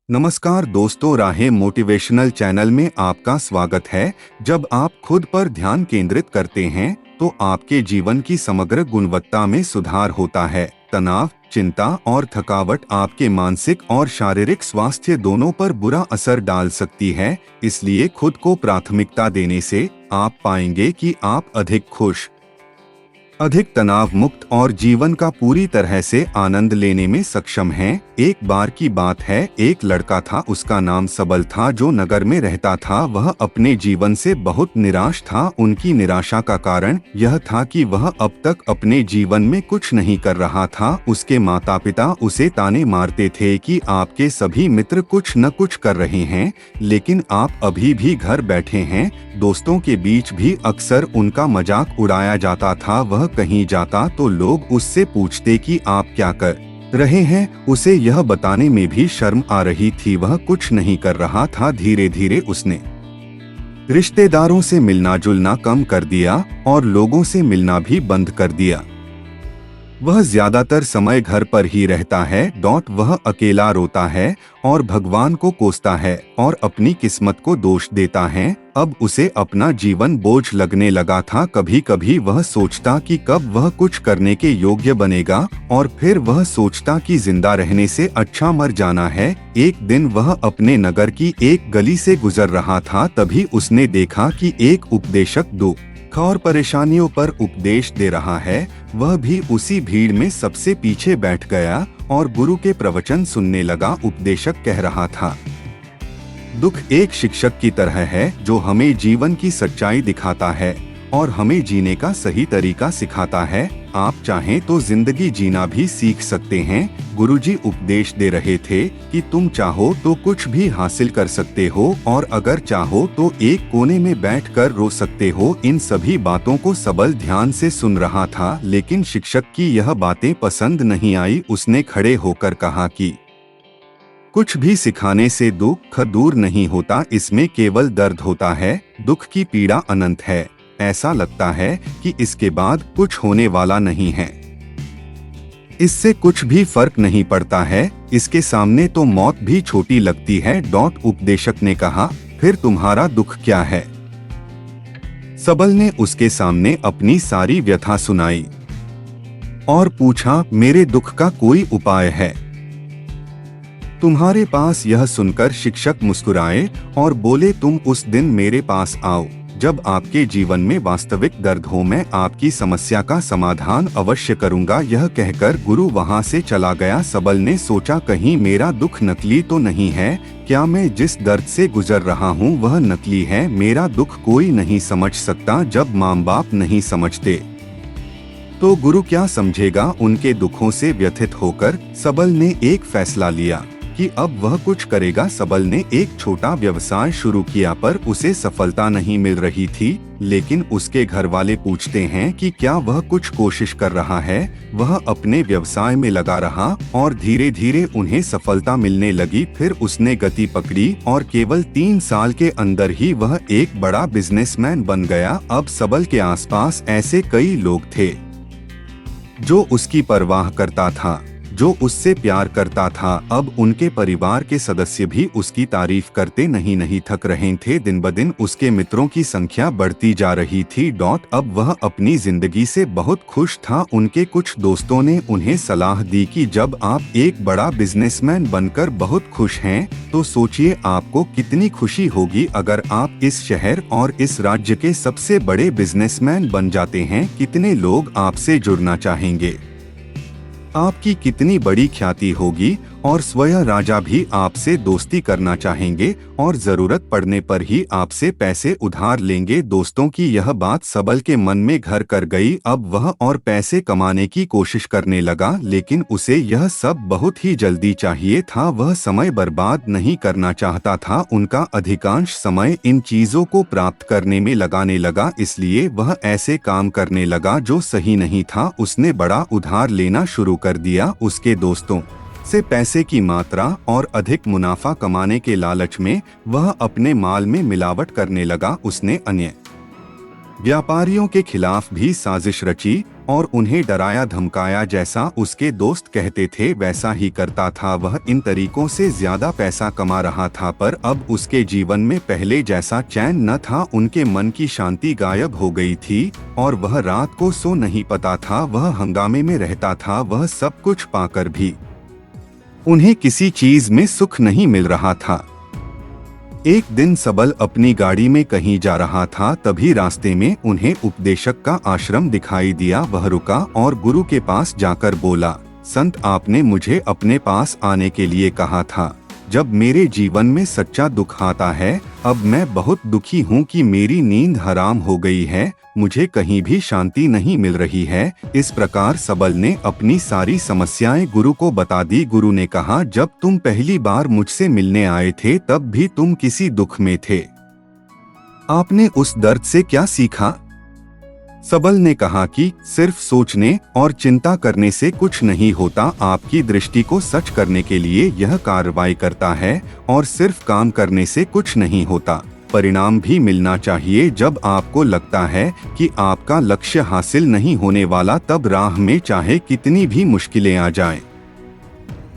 नमस्कार दोस्तों, राहे मोटिवेशनल चैनल में आपका स्वागत है। जब आप खुद पर ध्यान केंद्रित करते हैं तो आपके जीवन की समग्र गुणवत्ता में सुधार होता है। तनाव, चिंता और थकावट आपके मानसिक और शारीरिक स्वास्थ्य दोनों पर बुरा असर डाल सकती है। इसलिए खुद को प्राथमिकता देने से आप पाएंगे कि आप अधिक खुश, अधिक तनाव मुक्त और जीवन का पूरी तरह से आनंद लेने में सक्षम हैं। एक बार की बात है, एक लड़का था, उसका नाम सबल था, जो नगर में रहता था। वह अपने जीवन से बहुत निराश था। उनकी निराशा का कारण यह था कि वह अब तक अपने जीवन में कुछ नहीं कर रहा था। उसके माता पिता उसे ताने मारते थे कि आपके सभी मित्र कुछ न कुछ कर रहे हैं, लेकिन आप अभी भी घर बैठे हैं। दोस्तों के बीच भी अक्सर उनका मजाक उड़ाया जाता था। वह कहीं जाता तो लोग उससे पूछते कि आप क्या कर रहे हैं। उसे यह बताने में भी शर्म आ रही थी, वह कुछ नहीं कर रहा था। धीरे धीरे उसने रिश्तेदारों से मिलना जुलना कम कर दिया और लोगों से मिलना भी बंद कर दिया। वह ज्यादातर समय घर पर ही रहता है। वह अकेला रोता है और भगवान को कोसता है और अपनी किस्मत को दोष देता है। अब उसे अपना जीवन बोझ लगने लगा था। कभी कभी वह सोचता कि कब वह कुछ करने के योग्य बनेगा, और फिर वह सोचता कि जिंदा रहने से अच्छा मर जाना है। एक दिन वह अपने नगर की एक गली से गुजर रहा था, तभी उसने देखा कि एक उपदेशक दुख और परेशानियों पर उपदेश दे रहा है। वह भी उसी भीड़ में सबसे पीछे बैठ गया और गुरु के प्रवचन सुनने लगा। उपदेशक कह रहा था, दुख एक शिक्षक की तरह है जो हमें जीवन की सच्चाई दिखाता है और हमें जीने का सही तरीका सिखाता है। आप चाहें तो जिंदगी जीना भी सीख सकते हैं। गुरुजी उपदेश दे रहे थे कि तुम चाहो तो कुछ भी हासिल कर सकते हो, और अगर चाहो तो एक कोने में बैठकर रो सकते हो। इन सभी बातों को सबल ध्यान से सुन रहा था, लेकिन शिक्षक की यह बातें पसंद नहीं आई। उसने खड़े होकर कहा कि कुछ भी सिखाने से दुख दूर नहीं होता, इसमें केवल दर्द होता है। दुख की पीड़ा अनंत है, ऐसा लगता है कि इसके बाद कुछ होने वाला नहीं है, इससे कुछ भी फर्क नहीं पड़ता है, इसके सामने तो मौत भी छोटी लगती है। उपदेशक ने कहा, फिर तुम्हारा दुख क्या है? सबल ने उसके सामने अपनी सारी व्यथा सुनाई और पूछा, मेरे दुख का कोई उपाय है तुम्हारे पास? यह सुनकर शिक्षक मुस्कुराए और बोले, तुम उस दिन मेरे पास आओ जब आपके जीवन में वास्तविक दर्द हो। मैं आपकी समस्या का समाधान अवश्य करूंगा। यह कहकर गुरु वहां से चला गया। सबल ने सोचा, कहीं मेरा दुख नकली तो नहीं है? क्या मैं जिस दर्द से गुजर रहा हूं वह नकली है? मेरा दुख कोई नहीं समझ सकता। जब माँ बाप नहीं समझते तो गुरु क्या समझेगा? उनके दुखों से व्यथित होकर सबल ने एक फैसला लिया कि अब वह कुछ करेगा। सबल ने एक छोटा व्यवसाय शुरू किया, पर उसे सफलता नहीं मिल रही थी। लेकिन उसके घर वाले पूछते हैं कि क्या वह कुछ कोशिश कर रहा है? वह अपने व्यवसाय में लगा रहा और धीरे धीरे उन्हें सफलता मिलने लगी। फिर उसने गति पकड़ी और केवल 3 साल के अंदर ही वह एक बड़ा बिजनेसमैन बन गया। अब सबल के आसपास ऐसे कई लोग थे जो उसकी परवाह करता था, जो उससे प्यार करता था। अब उनके परिवार के सदस्य भी उसकी तारीफ करते नहीं थक रहे थे। दिन ब दिन उसके मित्रों की संख्या बढ़ती जा रही थी। अब वह अपनी जिंदगी से बहुत खुश था। उनके कुछ दोस्तों ने उन्हें सलाह दी कि जब आप एक बड़ा बिजनेसमैन बनकर बहुत खुश हैं, तो सोचिए आपको कितनी खुशी होगी अगर आप इस शहर और इस राज्य के सबसे बड़े बिजनेसमैन बन जाते हैं। कितने लोग आपसे जुड़ना चाहेंगे, आपकी कितनी बड़ी ख्याति होगी, और स्वयं राजा भी आपसे दोस्ती करना चाहेंगे और जरूरत पड़ने पर ही आपसे पैसे उधार लेंगे। दोस्तों की यह बात सबल के मन में घर कर गई। अब वह और पैसे कमाने की कोशिश करने लगा, लेकिन उसे यह सब बहुत ही जल्दी चाहिए था। वह समय बर्बाद नहीं करना चाहता था। उनका अधिकांश समय इन चीजों को प्राप्त करने में लगाने लगा, इसलिए वह ऐसे काम करने लगा जो सही नहीं था। उसने बड़ा उधार लेना शुरू कर दिया। उसके दोस्तों से पैसे की मात्रा और अधिक मुनाफा कमाने के लालच में वह अपने माल में मिलावट करने लगा। उसने अन्य व्यापारियों के खिलाफ भी साजिश रची और उन्हें डराया धमकाया। जैसा उसके दोस्त कहते थे वैसा ही करता था। वह इन तरीकों से ज्यादा पैसा कमा रहा था, पर अब उसके जीवन में पहले जैसा चैन न था। उनके मन की शांति गायब हो गई थी और वह रात को सो नहीं पाता था। वह हंगामे में रहता था। वह सब कुछ पाकर भी उन्हें किसी चीज में सुख नहीं मिल रहा था। एक दिन सबल अपनी गाड़ी में कहीं जा रहा था, तभी रास्ते में उन्हें उपदेशक का आश्रम दिखाई दिया। वह रुका और गुरु के पास जाकर बोला, संत, आपने मुझे अपने पास आने के लिए कहा था। जब मेरे जीवन में सच्चा दुख आता है, अब मैं बहुत दुखी हूँ कि मेरी नींद हराम हो गई है, मुझे कहीं भी शांति नहीं मिल रही है। इस प्रकार सबल ने अपनी सारी समस्याएं गुरु को बता दी। गुरु ने कहा, जब तुम पहली बार मुझसे मिलने आए थे तब भी तुम किसी दुख में थे। आपने उस दर्द से क्या सीखा? सबल ने कहा कि सिर्फ सोचने और चिंता करने से कुछ नहीं होता। आपकी दृष्टि को सच करने के लिए यह कार्रवाई करता है और सिर्फ काम करने से कुछ नहीं होता। परिणाम भी मिलना चाहिए। जब आपको लगता है कि आपका लक्ष्य हासिल नहीं होने वाला, तब राह में चाहे कितनी भी मुश्किलें आ जाएं,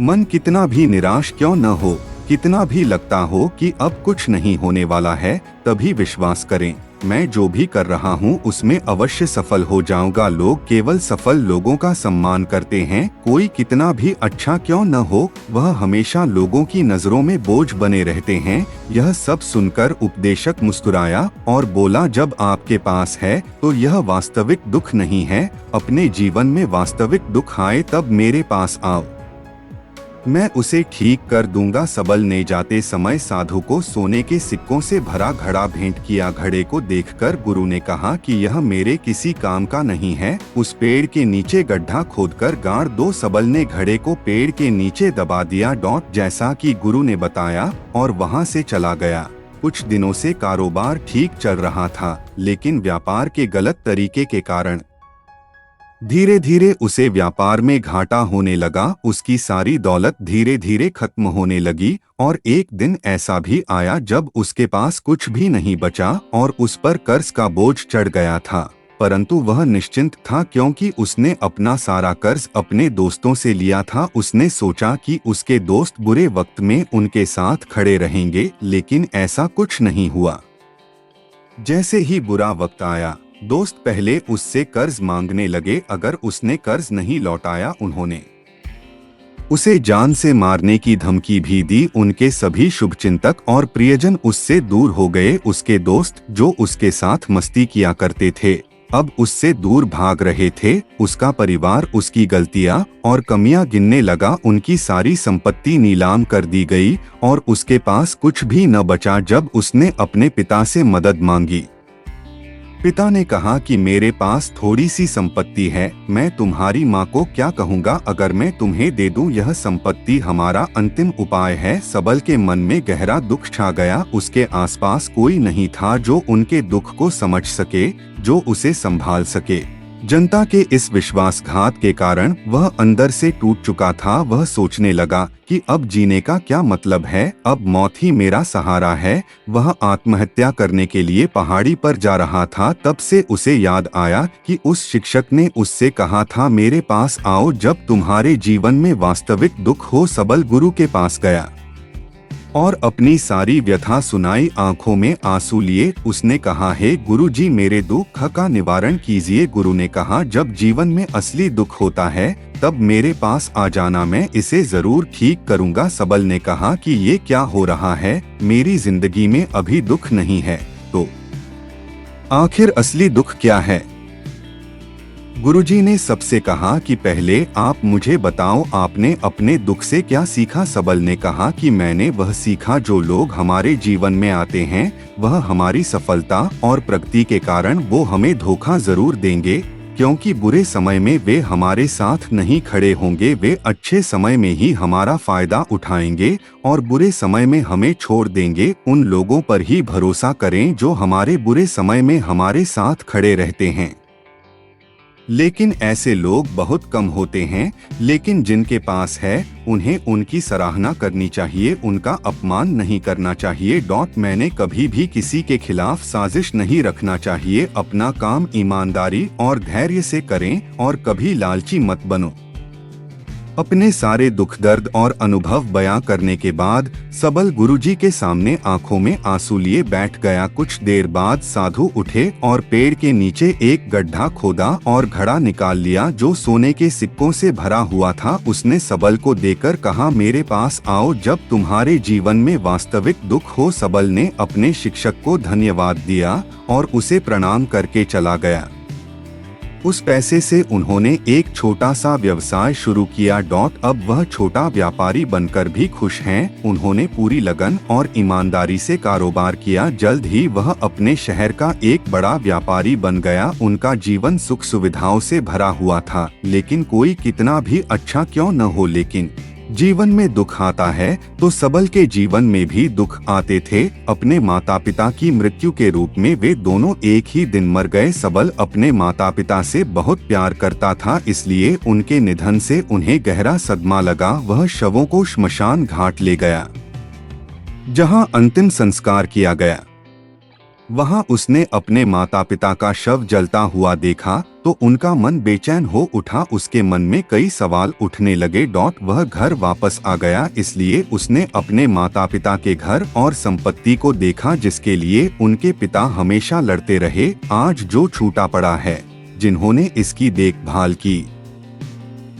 मन कितना भी निराश क्यों न हो, कितना भी लगता हो कि अब कुछ नहीं होने वाला है, तभी विश्वास करें, मैं जो भी कर रहा हूँ उसमें अवश्य सफल हो जाऊंगा। लोग केवल सफल लोगों का सम्मान करते हैं। कोई कितना भी अच्छा क्यों न हो, वह हमेशा लोगों की नजरों में बोझ बने रहते हैं। यह सब सुनकर उपदेशक मुस्कुराया और बोला, जब आपके पास है तो यह वास्तविक दुख नहीं है। अपने जीवन में वास्तविक दुख आए तब मेरे पास आओ, मैं उसे ठीक कर दूंगा। सबल ने जाते समय साधु को सोने के सिक्कों से भरा घड़ा भेंट किया। घड़े को देखकर गुरु ने कहा कि यह मेरे किसी काम का नहीं है। उस पेड़ के नीचे गड्ढा खोदकर गाड़ दो। सबल ने घड़े को पेड़ के नीचे दबा दिया, जैसा कि गुरु ने बताया, और वहां से चला गया। कुछ दिनों से कारोबार ठीक चल रहा था, लेकिन व्यापार के गलत तरीके के कारण धीरे धीरे उसे व्यापार में घाटा होने लगा। उसकी सारी दौलत धीरे धीरे खत्म होने लगी और एक दिन ऐसा भी आया जब उसके पास कुछ भी नहीं बचा और उस पर कर्ज का बोझ चढ़ गया था। परंतु वह निश्चिंत था, क्योंकि उसने अपना सारा कर्ज अपने दोस्तों से लिया था। उसने सोचा कि उसके दोस्त बुरे वक्त में उनके साथ खड़े रहेंगे, लेकिन ऐसा कुछ नहीं हुआ। जैसे ही बुरा वक्त आया, दोस्त पहले उससे कर्ज मांगने लगे। अगर उसने कर्ज नहीं लौटाया, उन्होंने उसे जान से मारने की धमकी भी दी। उनके सभी शुभचिंतक और प्रियजन उससे दूर हो गए। उसके दोस्त जो उसके साथ मस्ती किया करते थे, अब उससे दूर भाग रहे थे। उसका परिवार उसकी गलतियां और कमियां गिनने लगा। उनकी सारी संपत्ति नीलाम कर दी गई और उसके पास कुछ भी न बचा। जब उसने अपने पिता से मदद मांगी, पिता ने कहा कि मेरे पास थोड़ी सी संपत्ति है, मैं तुम्हारी माँ को क्या कहूँगा अगर मैं तुम्हें दे दूँ? यह संपत्ति हमारा अंतिम उपाय है। सबल के मन में गहरा दुख छा गया। उसके आसपास कोई नहीं था जो उनके दुख को समझ सके, जो उसे संभाल सके। जनता के इस विश्वासघात के कारण वह अंदर से टूट चुका था। वह सोचने लगा कि अब जीने का क्या मतलब है, अब मौत ही मेरा सहारा है। वह आत्महत्या करने के लिए पहाड़ी पर जा रहा था। तब से उसे याद आया कि उस शिक्षक ने उससे कहा था, मेरे पास आओ जब तुम्हारे जीवन में वास्तविक दुख हो। सबल गुरु के पास गया और अपनी सारी व्यथा सुनाई। आंखों में आंसू लिए उसने कहा, हे गुरुजी, मेरे दुख का निवारण कीजिए। गुरु ने कहा, जब जीवन में असली दुख होता है तब मेरे पास आ जाना, मैं इसे जरूर ठीक करूंगा। सबल ने कहा कि ये क्या हो रहा है, मेरी जिंदगी में अभी दुख नहीं है, तो आखिर असली दुख क्या है? गुरुजी ने सबसे कहा कि पहले आप मुझे बताओ, आपने अपने दुख से क्या सीखा? सबल ने कहा कि मैंने वह सीखा, जो लोग हमारे जीवन में आते हैं वह हमारी सफलता और प्रगति के कारण वो हमें धोखा जरूर देंगे, क्योंकि बुरे समय में वे हमारे साथ नहीं खड़े होंगे। वे अच्छे समय में ही हमारा फायदा उठाएंगे और बुरे समय में हमें छोड़ देंगे। उन लोगों पर ही भरोसा करें जो हमारे बुरे समय में हमारे साथ खड़े रहते हैं। लेकिन ऐसे लोग बहुत कम होते हैं, लेकिन जिनके पास है उन्हें उनकी सराहना करनी चाहिए, उनका अपमान नहीं करना चाहिए। मैंने कभी भी किसी के खिलाफ साजिश नहीं रखना चाहिए। अपना काम ईमानदारी और धैर्य से करें और कभी लालची मत बनो। अपने सारे दुख दर्द और अनुभव बयां करने के बाद सबल गुरुजी के सामने आंखों में आंसू लिए बैठ गया। कुछ देर बाद साधु उठे और पेड़ के नीचे एक गड्ढा खोदा और घड़ा निकाल लिया जो सोने के सिक्कों से भरा हुआ था। उसने सबल को देकर कहा, मेरे पास आओ जब तुम्हारे जीवन में वास्तविक दुख हो। सबल ने अपने शिक्षक को धन्यवाद दिया और उसे प्रणाम करके चला गया। उस पैसे से उन्होंने एक छोटा सा व्यवसाय शुरू किया। अब वह छोटा व्यापारी बनकर भी खुश हैं। उन्होंने पूरी लगन और ईमानदारी से कारोबार किया। जल्द ही वह अपने शहर का एक बड़ा व्यापारी बन गया। उनका जीवन सुख सुविधाओं से भरा हुआ था। लेकिन कोई कितना भी अच्छा क्यों न हो, लेकिन जीवन में दुख आता है तो सबल के जीवन में भी दुख आते थे। अपने माता पिता की मृत्यु के रूप में वे दोनों एक ही दिन मर गए। सबल अपने माता पिता से बहुत प्यार करता था, इसलिए उनके निधन से उन्हें गहरा सदमा लगा। वह शवों को श्मशान घाट ले गया, जहां अंतिम संस्कार किया गया। वहां उसने अपने माता पिता का शव जलता हुआ देखा तो उनका मन बेचैन हो उठा। उसके मन में कई सवाल उठने लगे। वह घर वापस आ गया, इसलिए उसने अपने माता पिता के घर और संपत्ति को देखा जिसके लिए उनके पिता हमेशा लड़ते रहे। आज जो छूटा पड़ा है, जिन्होंने इसकी देखभाल की,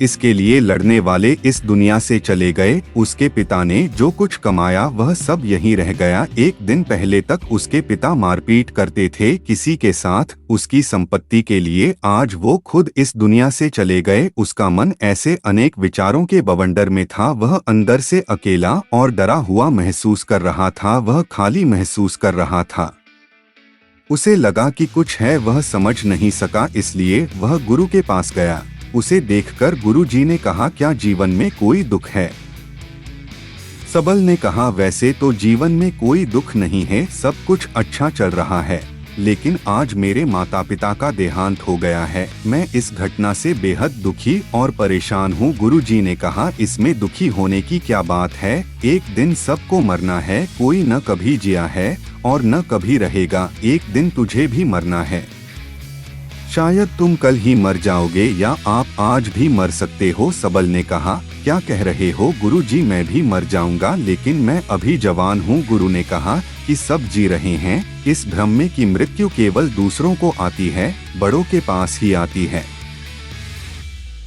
इसके लिए लड़ने वाले इस दुनिया से चले गए। उसके पिता ने जो कुछ कमाया वह सब यहीं रह गया। एक दिन पहले तक उसके पिता मारपीट करते थे किसी के साथ उसकी संपत्ति के लिए। आज वो खुद इस दुनिया से चले गए। उसका मन ऐसे अनेक विचारों के बवंडर में था। वह अंदर से अकेला और डरा हुआ महसूस कर रहा था। वह खाली महसूस कर रहा था। उसे लगा कि कुछ है, वह समझ नहीं सका, इसलिए वह गुरु के पास गया। उसे देखकर गुरुजी ने कहा, क्या जीवन में कोई दुख है? सबल ने कहा, वैसे तो जीवन में कोई दुख नहीं है, सब कुछ अच्छा चल रहा है, लेकिन आज मेरे माता पिता का देहांत हो गया है। मैं इस घटना से बेहद दुखी और परेशान हूँ। गुरुजी ने कहा, इसमें दुखी होने की क्या बात है? एक दिन सबको मरना है। कोई न कभी जिया है और न कभी रहेगा। एक दिन तुझे भी मरना है। शायद तुम कल ही मर जाओगे या आप आज भी मर सकते हो। सबल ने कहा, क्या कह रहे हो गुरुजी? मैं भी मर जाऊंगा, लेकिन मैं अभी जवान हूँ। गुरु ने कहा कि सब जी रहे हैं। इस भ्रम में कि मृत्यु केवल दूसरों को आती है, बड़ों के पास ही आती है।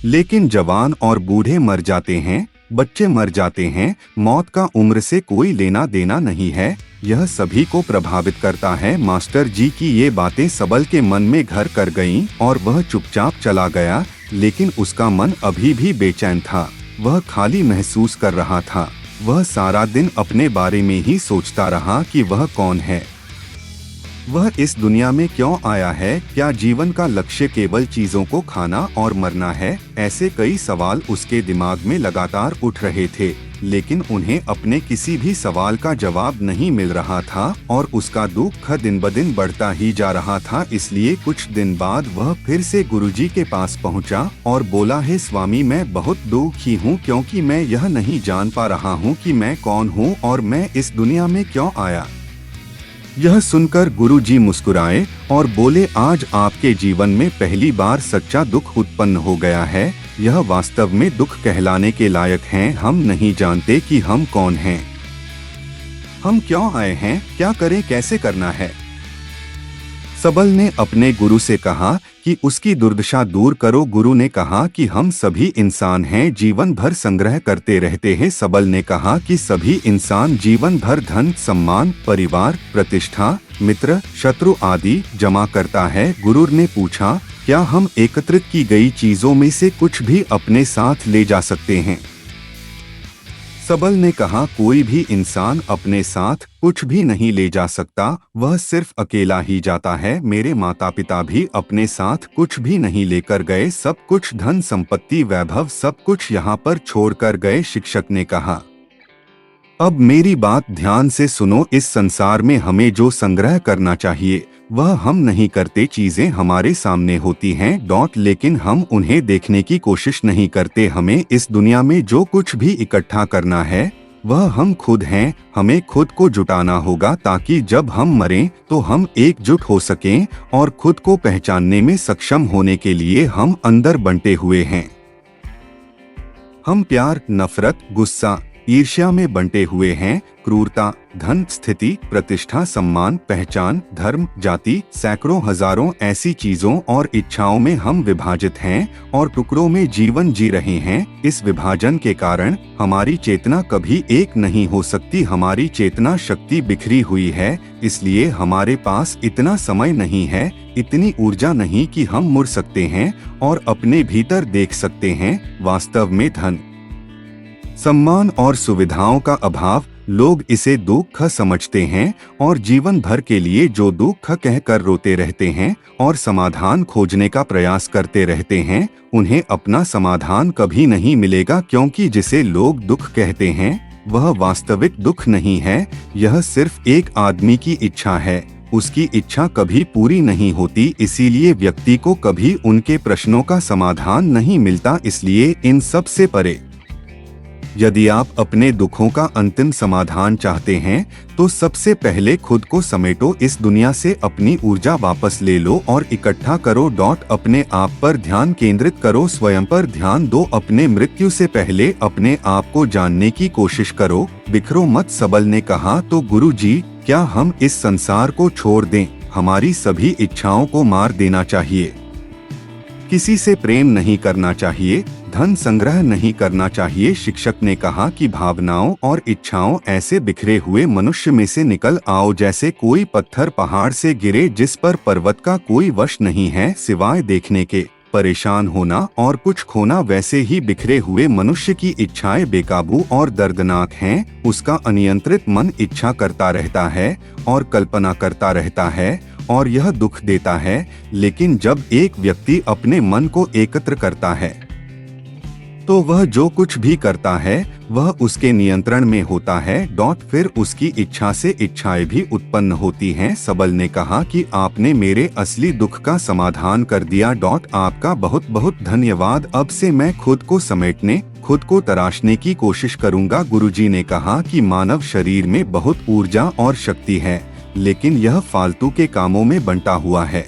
लेकिन जवान और बूढ़े मर जाते हैं, बच्चे मर जाते हैं। मौत का उम्र से कोई लेना देना नहीं है। यह सभी को प्रभावित करता है। मास्टर जी की ये बातें सबल के मन में घर कर गईं और वह चुपचाप चला गया। लेकिन उसका मन अभी भी बेचैन था। वह खाली महसूस कर रहा था। वह सारा दिन अपने बारे में ही सोचता रहा कि वह कौन है, वह इस दुनिया में क्यों आया है, क्या जीवन का लक्ष्य केवल चीजों को खाना और मरना है? ऐसे कई सवाल उसके दिमाग में लगातार उठ रहे थे, लेकिन उन्हें अपने किसी भी सवाल का जवाब नहीं मिल रहा था और उसका दुख दिन ब दिन बढ़ता ही जा रहा था। इसलिए कुछ दिन बाद वह फिर से गुरुजी के पास पहुंचा और बोला, हे स्वामी, मैं बहुत दुखी हूँ क्योंकि मैं यह नहीं जान पा रहा हूँ कि मैं कौन हूँ और मैं इस दुनिया में क्यों आया। यह सुनकर गुरुजी मुस्कुराए और बोले, आज आपके जीवन में पहली बार सच्चा दुख उत्पन्न हो गया है। यह वास्तव में दुख कहलाने के लायक हैं। हम नहीं जानते कि हम कौन हैं, हम क्यों आए हैं, क्या करें, कैसे करना है। सबल ने अपने गुरु से कहा कि उसकी दुर्दशा दूर करो। गुरु ने कहा कि हम सभी इंसान हैं, जीवन भर संग्रह करते रहते हैं। सबल ने कहा कि सभी इंसान जीवन भर धन, सम्मान, परिवार, प्रतिष्ठा, मित्र, शत्रु आदि जमा करता है। गुरु ने पूछा, क्या हम एकत्रित की गई चीजों में से कुछ भी अपने साथ ले जा सकते हैं? सबल ने कहा, कोई भी इंसान अपने साथ कुछ भी नहीं ले जा सकता, वह सिर्फ अकेला ही जाता है। मेरे माता पिता भी अपने साथ कुछ भी नहीं लेकर गए, सब कुछ धन संपत्ति वैभव सब कुछ यहाँ पर छोड़कर गए। शिक्षक ने कहा, अब मेरी बात ध्यान से सुनो, इस संसार में हमें जो संग्रह करना चाहिए वह हम नहीं करते। चीजें हमारे सामने होती हैं लेकिन हम उन्हें देखने की कोशिश नहीं करते। हमें इस दुनिया में जो कुछ भी इकट्ठा करना है वह हम खुद हैं। हमें खुद को जुटाना होगा ताकि जब हम मरें तो हम एकजुट हो सकें और खुद को पहचानने में सक्षम होने के लिए हम अंदर बंटे हुए हैं। हम प्यार, नफरत, गुस्सा, ईर्ष्या में बंटे हुए हैं। क्रूरता, धन, स्थिति, प्रतिष्ठा, सम्मान, पहचान, धर्म, जाति, सैकड़ों हजारों ऐसी चीजों और इच्छाओं में हम विभाजित हैं और टुकड़ों में जीवन जी रहे हैं। इस विभाजन के कारण हमारी चेतना कभी एक नहीं हो सकती। हमारी चेतना शक्ति बिखरी हुई है, इसलिए हमारे पास इतना समय नहीं है, इतनी ऊर्जा नहीं कि हम मुड़ सकते हैं और अपने भीतर देख सकते हैं। वास्तव में धन, सम्मान और सुविधाओं का अभाव, लोग इसे दुख समझते हैं और जीवन भर के लिए जो दुख कहकर रोते रहते हैं और समाधान खोजने का प्रयास करते रहते हैं, उन्हें अपना समाधान कभी नहीं मिलेगा, क्योंकि जिसे लोग दुख कहते हैं वह वास्तविक दुख नहीं है। यह सिर्फ एक आदमी की इच्छा है, उसकी इच्छा कभी पूरी नहीं होती, इसीलिए व्यक्ति को कभी उनके प्रश्नों का समाधान नहीं मिलता। इसलिए इन सब से परे, यदि आप अपने दुखों का अंतिम समाधान चाहते हैं तो सबसे पहले खुद को समेटो, इस दुनिया से अपनी ऊर्जा वापस ले लो और इकट्ठा करो। अपने आप पर ध्यान केंद्रित करो, स्वयं पर ध्यान दो। अपने मृत्यु से पहले अपने आप को जानने की कोशिश करो, बिखरो मत। सबल ने कहा, तो गुरु जी, क्या हम इस संसार को छोड़ दें? हमारी सभी इच्छाओं को मार देना चाहिए। किसी से प्रेम नहीं करना चाहिए, धन संग्रह नहीं करना चाहिए। शिक्षक ने कहा कि भावनाओं और इच्छाओं ऐसे बिखरे हुए मनुष्य में से निकल आओ जैसे कोई पत्थर पहाड़ से गिरे जिस पर पर्वत का कोई वश नहीं है सिवाय देखने के। परेशान होना और कुछ खोना वैसे ही बिखरे हुए मनुष्य की इच्छाएं बेकाबू और दर्दनाक हैं। उसका अनियंत्रित मन इच्छा करता रहता है और कल्पना करता रहता है और यह दुख देता है। लेकिन जब एक व्यक्ति अपने मन को एकत्र करता है तो वह जो कुछ भी करता है वह उसके नियंत्रण में होता है। फिर उसकी इच्छा से इच्छाएं भी उत्पन्न होती हैं। सबल ने कहा कि आपने मेरे असली दुख का समाधान कर दिया। आपका बहुत बहुत धन्यवाद। अब से मैं खुद को समेटने, खुद को तराशने की कोशिश करूंगा। गुरुजी ने कहा कि मानव शरीर में बहुत ऊर्जा और शक्ति है, लेकिन यह फालतू के कामों में बंटा हुआ है,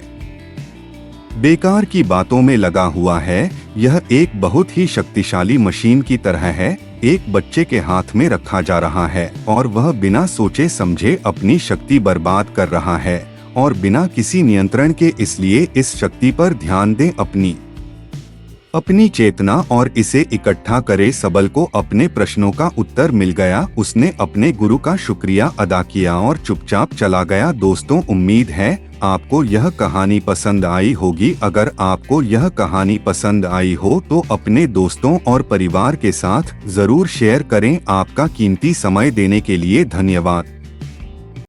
बेकार की बातों में लगा हुआ है। यह एक बहुत ही शक्तिशाली मशीन की तरह है, एक बच्चे के हाथ में रखा जा रहा है और वह बिना सोचे समझे अपनी शक्ति बर्बाद कर रहा है और बिना किसी नियंत्रण के। इसलिए इस शक्ति पर ध्यान दें, अपनी चेतना, और इसे इकट्ठा करे। सबल को अपने प्रश्नों का उत्तर मिल गया। उसने अपने गुरु का शुक्रिया अदा किया और चुपचाप चला गया। दोस्तों, उम्मीद है आपको यह कहानी पसंद आई होगी। अगर आपको यह कहानी पसंद आई हो तो अपने दोस्तों और परिवार के साथ जरूर शेयर करें। आपका कीमती समय देने के लिए धन्यवाद।